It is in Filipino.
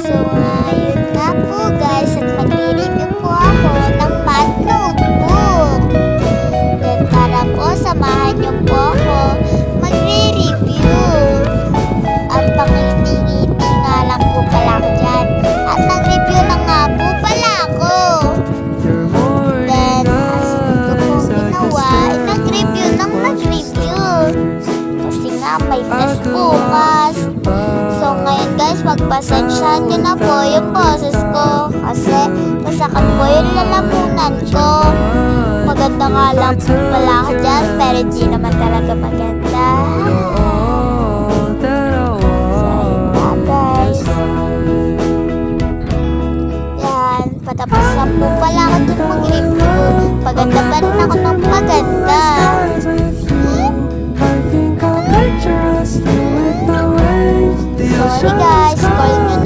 So, yun nga po guys, at magre-review po ako ng math notebook. Then tara po, samahan niyo po ako magre-review. At pangiti-ngiti nga lang po pala ako dyan. At nag-review na nga po pala ako. Then, as ito po ginawa, nag-review ng nag-review. Kasi nga may test bukas. So ngayon guys, magpasensyahan nyo na po yung boses ko. Kasi masakit po yung lalamunan ko. Maganda nga lang po pala ako dyan, pero di naman talaga maganda. So ayun na guys. Yan, patapos na po pala ako dun mag-review. Paganda pa rin ako ng